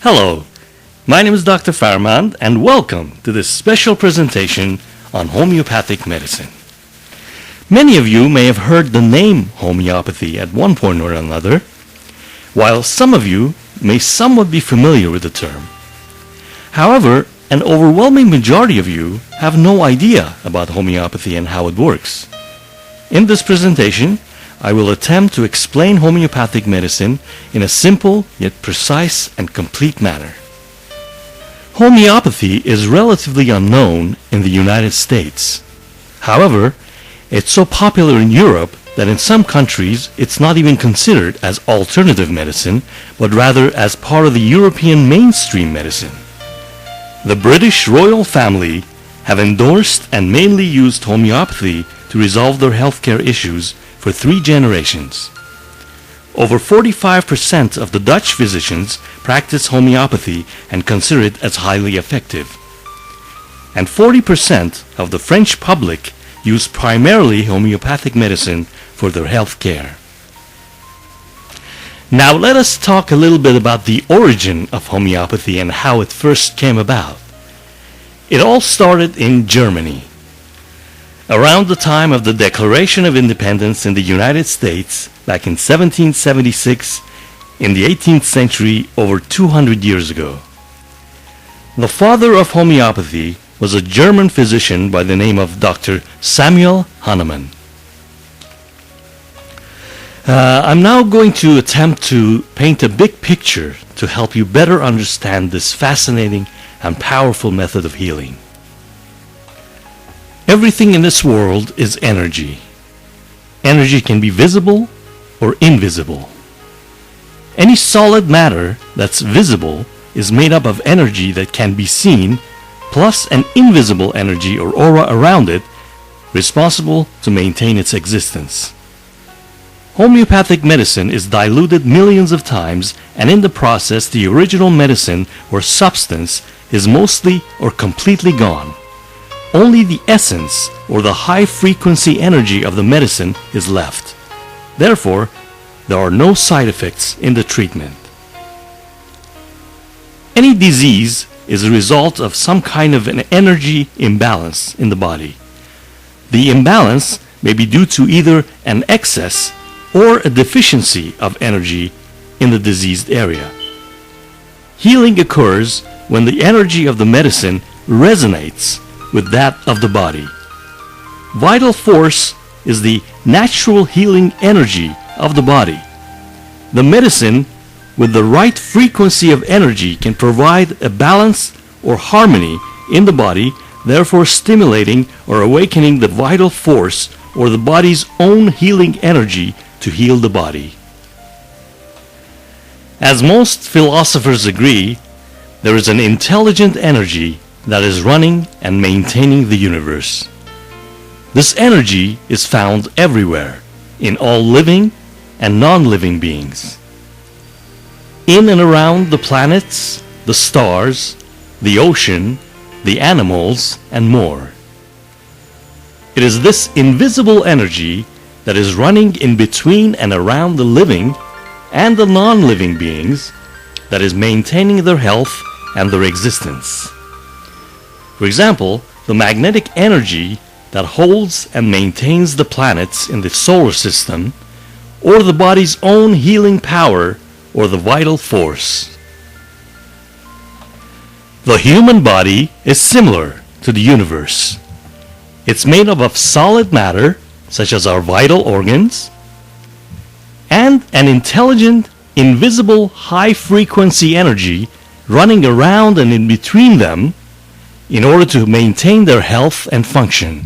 Hello, my name is Dr. Farmand and welcome to this special presentation on homeopathic medicine. Many of you may have heard the name homeopathy at one point or another, while some of you may somewhat be familiar with the term. However, an overwhelming majority of you have no idea about homeopathy and how it works. In this presentation, I will attempt to explain homeopathic medicine in a simple yet precise and complete manner. Homeopathy is relatively unknown in the United States. However, it's so popular in Europe that in some countries it's not even considered as alternative medicine, but rather as part of the European mainstream medicine. The British royal family have endorsed and mainly used homeopathy to resolve their healthcare issues for 3 generations. Over 45% of the Dutch physicians practice homeopathy and consider it as highly effective. And 40% of the French public use primarily homeopathic medicine for their health care. Now let us talk a little bit about the origin of homeopathy and how it first came about. It all started in Germany. Around the time of the Declaration of Independence in the United States, back in 1776, in the 18th century, over 200 years ago. The father of homeopathy was a German physician by the name of Dr. Samuel Hahnemann. I'm now going to attempt to paint a big picture to help you better understand this fascinating and powerful method of healing. Everything in this world is energy. Energy can be visible or invisible. Any solid matter that's visible is made up of energy that can be seen, plus an invisible energy or aura around it, responsible to maintain its existence. Homeopathic medicine is diluted millions of times, and in the process the original medicine or substance is mostly or completely gone. Only the essence or the high frequency energy of the medicine is left. Therefore, there are no side effects in the treatment. Any disease is a result of some kind of an energy imbalance in the body. The imbalance may be due to either an excess or a deficiency of energy in the diseased area. Healing occurs when the energy of the medicine resonates with that of the body. Vital force is the natural healing energy of the body. The medicine with the right frequency of energy can provide a balance or harmony in the body, therefore stimulating or awakening the vital force or the body's own healing energy to heal the body. As most philosophers agree, there is an intelligent energy that is running and maintaining the universe. This energy is found everywhere, in all living and non-living beings. In and around the planets, the stars, the ocean, the animals, and more. It is this invisible energy that is running in between and around the living and the non-living beings that is maintaining their health and their existence. For example, the magnetic energy that holds and maintains the planets in the solar system, or the body's own healing power, or the vital force. The human body is similar to the universe. It's made up of solid matter, such as our vital organs, and an intelligent, invisible, high-frequency energy running around and in between them, in order to maintain their health and function.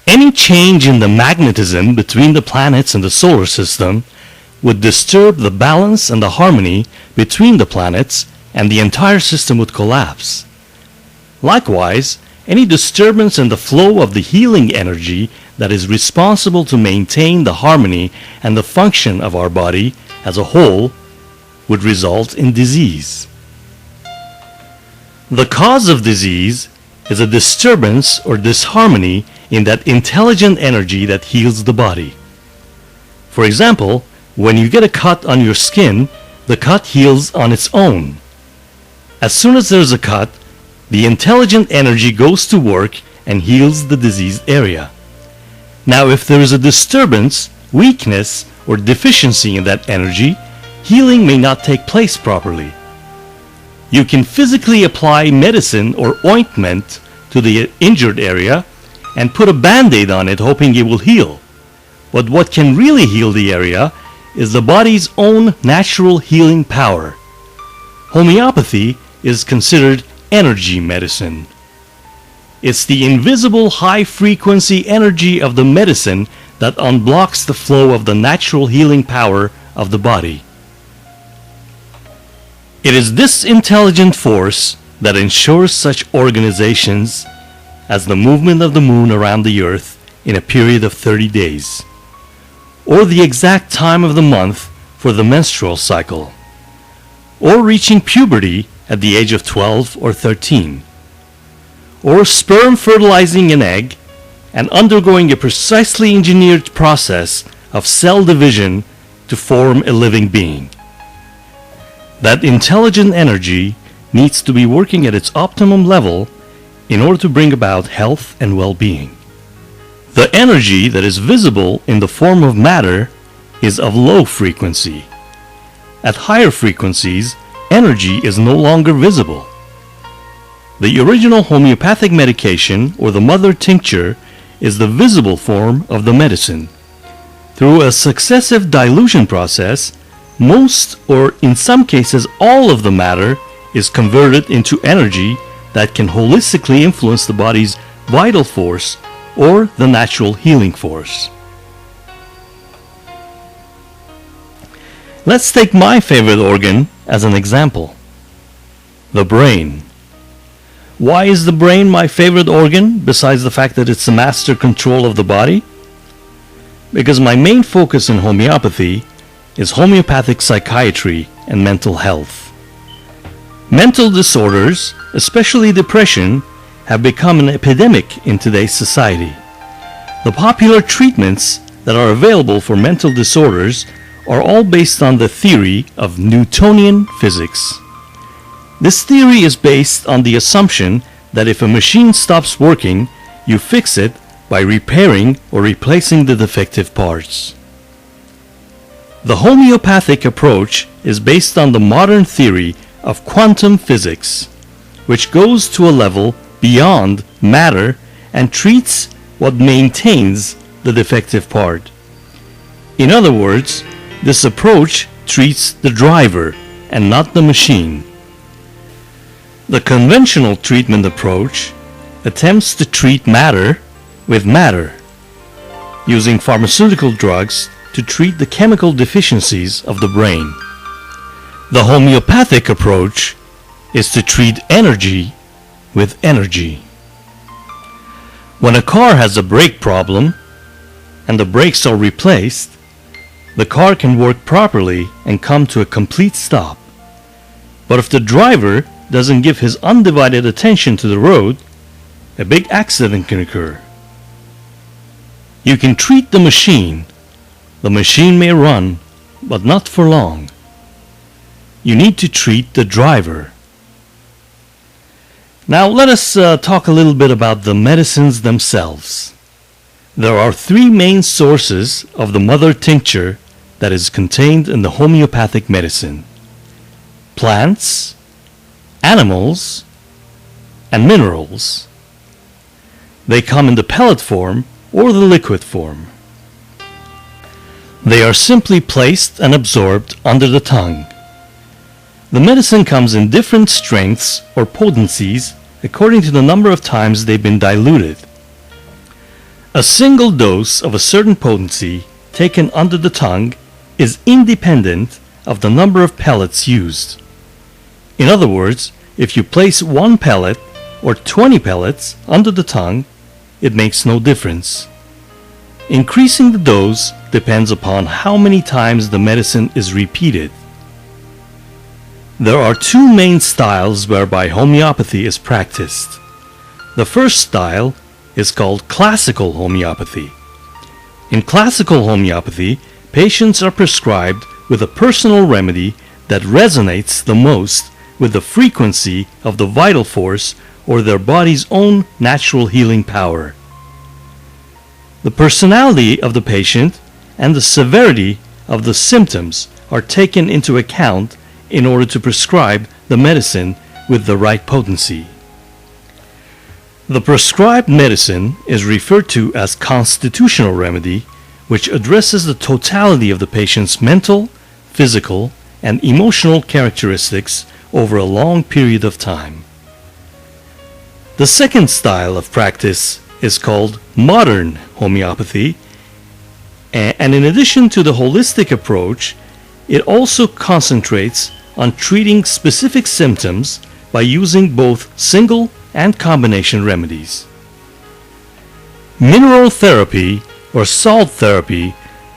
Any change in the magnetism between the planets in the solar system would disturb the balance and the harmony between the planets, and the entire system would collapse. Likewise, any disturbance in the flow of the healing energy that is responsible to maintain the harmony and the function of our body as a whole would result in disease. The cause of disease is a disturbance or disharmony in that intelligent energy that heals the body. For example, when you get a cut on your skin, the cut heals on its own. As soon as there's a cut, the intelligent energy goes to work and heals the diseased area. Now, if there is a disturbance, weakness, or deficiency in that energy, healing may not take place properly. You can physically apply medicine or ointment to the injured area and put a band-aid on it hoping it will heal. But what can really heal the area is the body's own natural healing power. Homeopathy is considered energy medicine. It's the invisible high-frequency energy of the medicine that unblocks the flow of the natural healing power of the body. It is this intelligent force that ensures such organizations as the movement of the moon around the earth in a period of 30 days, or the exact time of the month for the menstrual cycle, or reaching puberty at the age of 12 or 13, or sperm fertilizing an egg and undergoing a precisely engineered process of cell division to form a living being. That intelligent energy needs to be working at its optimum level in order to bring about health and well-being. The energy that is visible in the form of matter is of low frequency. At higher frequencies, energy is no longer visible. The original homeopathic medication, or the mother tincture, is the visible form of the medicine. Through a successive dilution process, most, or in some cases all, of the matter is converted into energy that can holistically influence the body's vital force or the natural healing force. Let's take my favorite organ as an example: the brain. Why is the brain my favorite organ, besides the fact that it's the master control of the body? Because my main focus in homeopathy is homeopathic psychiatry and mental health. Mental disorders, especially depression, have become an epidemic in today's society. The popular treatments that are available for mental disorders are all based on the theory of Newtonian physics. This theory is based on the assumption that if a machine stops working, you fix it by repairing or replacing the defective parts. The homeopathic approach is based on the modern theory of quantum physics, which goes to a level beyond matter and treats what maintains the defective part. In other words, this approach treats the driver and not the machine. The conventional treatment approach attempts to treat matter with matter, using pharmaceutical drugs to treat the chemical deficiencies of the brain. The homeopathic approach is to treat energy with energy. When a car has a brake problem and the brakes are replaced, the car can work properly and come to a complete stop. But if the driver doesn't give his undivided attention to the road, a big accident can occur. You can treat the machine. The machine may run, but not for long. You need to treat the driver. Now let us talk a little bit about the medicines themselves. There are three main sources of the mother tincture that is contained in the homeopathic medicine: plants, animals, and minerals. They come in the pellet form or the liquid form. They are simply placed and absorbed under the tongue. The medicine comes in different strengths or potencies according to the number of times they've been diluted. A single dose of a certain potency taken under the tongue is independent of the number of pellets used. In other words, if you place 1 pellet or 20 pellets under the tongue, it makes no difference. Increasing the dose depends upon how many times the medicine is repeated. There are two main styles whereby homeopathy is practiced. The first style is called classical homeopathy. In classical homeopathy, patients are prescribed with a personal remedy that resonates the most with the frequency of the vital force or their body's own natural healing power. The personality of the patient and the severity of the symptoms are taken into account in order to prescribe the medicine with the right potency. The prescribed medicine is referred to as constitutional remedy, which addresses the totality of the patient's mental, physical, and emotional characteristics over a long period of time. The second style of practice is called modern homeopathy, and in addition to the holistic approach, it also concentrates on treating specific symptoms by using both single and combination remedies. Mineral therapy or salt therapy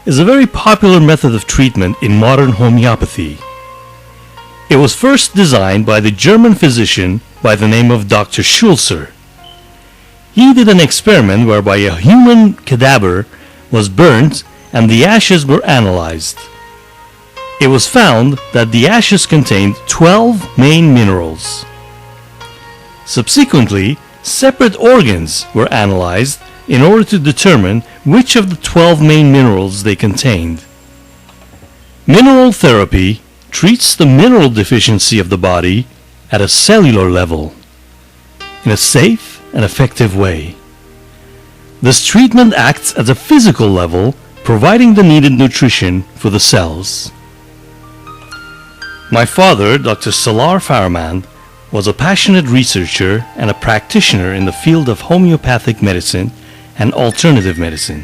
is a very popular method of treatment in modern homeopathy. It was first designed by the German physician by the name of Dr. Schulzer. He did an experiment whereby a human cadaver was burnt and the ashes were analyzed. It was found that the ashes contained 12 main minerals. Subsequently, separate organs were analyzed in order to determine which of the 12 main minerals they contained. Mineral therapy treats the mineral deficiency of the body at a cellular level in a safe and effective way. This treatment acts at a physical level, providing the needed nutrition for the cells. My father, Dr. Salar Farahmand, was a passionate researcher and a practitioner in the field of homeopathic medicine and alternative medicine.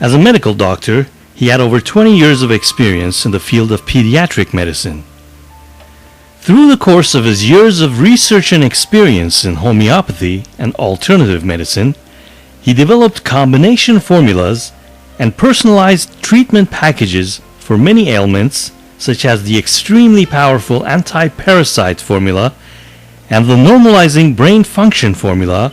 As a medical doctor, he had over 20 years of experience in the field of pediatric medicine. Through the course of his years of research and experience in homeopathy and alternative medicine, he developed combination formulas and personalized treatment packages for many ailments, such as the extremely powerful anti-parasite formula and the normalizing brain function formula,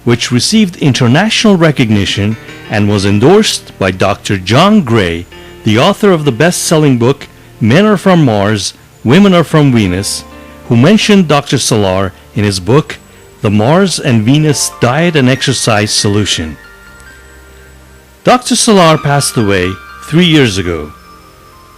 which received international recognition and was endorsed by Dr. John Gray, the author of the best-selling book Men Are From Mars, Women Are From Venus, who mentioned Dr. Salar in his book The Mars and Venus Diet and Exercise Solution. Dr. Salar passed away 3 years ago.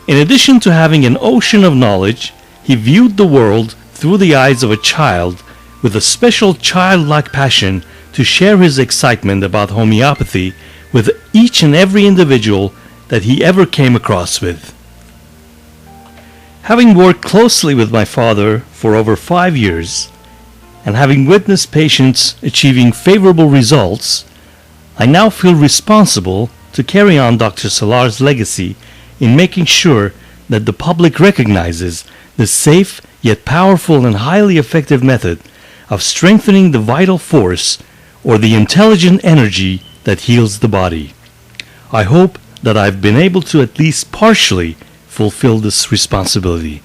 In addition to having an ocean of knowledge, he viewed the world through the eyes of a child with a special childlike passion to share his excitement about homeopathy with each and every individual that he ever came across with. Having worked closely with my father for over 5 years, and having witnessed patients achieving favorable results, I now feel responsible to carry on Dr. Salar's legacy in making sure that the public recognizes the safe yet powerful and highly effective method of strengthening the vital force or the intelligent energy that heals the body. I hope that I've been able to at least partially fulfill this responsibility.